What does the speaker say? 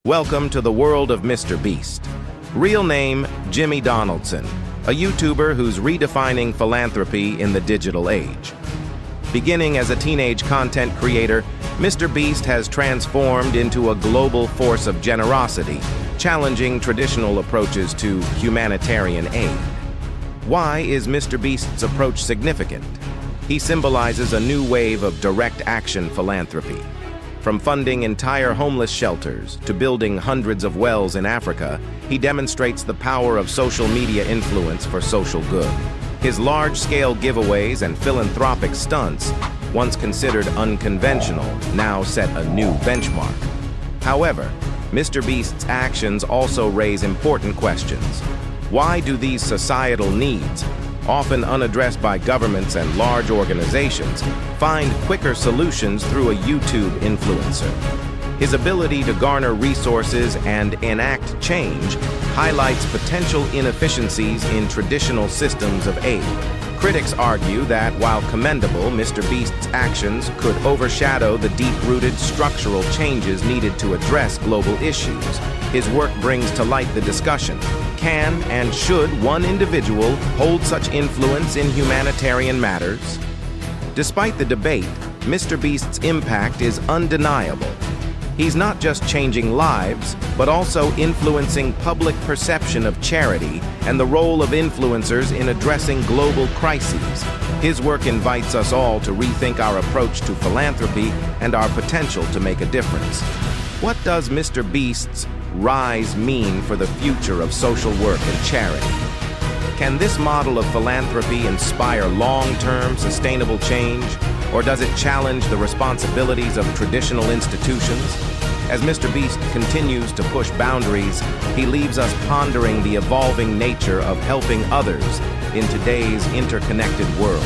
Welcome to the world of Mr. Beast. Real name, Jimmy Donaldson, a YouTuber who's redefining philanthropy in the digital age. Beginning as a teenage content creator, Mr. Beast has transformed into a global force of generosity, challenging traditional approaches to humanitarian aid. Why is Mr. Beast's approach significant? He symbolizes a new wave of direct action philanthropy. From funding entire homeless shelters to building hundreds of wells in Africa, he demonstrates the power of social media influence for social good. His large-scale giveaways and philanthropic stunts, once considered unconventional, now set a new benchmark. However, Mr. Beast's actions also raise important questions. Why do these societal needs, often unaddressed by governments and large organizations, find quicker solutions through a YouTube influencer? His ability to garner resources and enact change highlights potential inefficiencies in traditional systems of aid. Critics argue that, while commendable, Mr. Beast's actions could overshadow the deep-rooted structural changes needed to address global issues. His work brings to light the discussion: can and should one individual hold such influence in humanitarian matters? Despite the debate, Mr. Beast's impact is undeniable. He's not just changing lives, but also influencing public perception of charity and the role of influencers in addressing global crises. His work invites us all to rethink our approach to philanthropy and our potential to make a difference. What does Mr. Beast's rise mean for the future of social work and charity? Can this model of philanthropy inspire long-term sustainable change, or does it challenge the responsibilities of traditional institutions? As Mr. Beast continues to push boundaries, he leaves us pondering the evolving nature of helping others in today's interconnected world.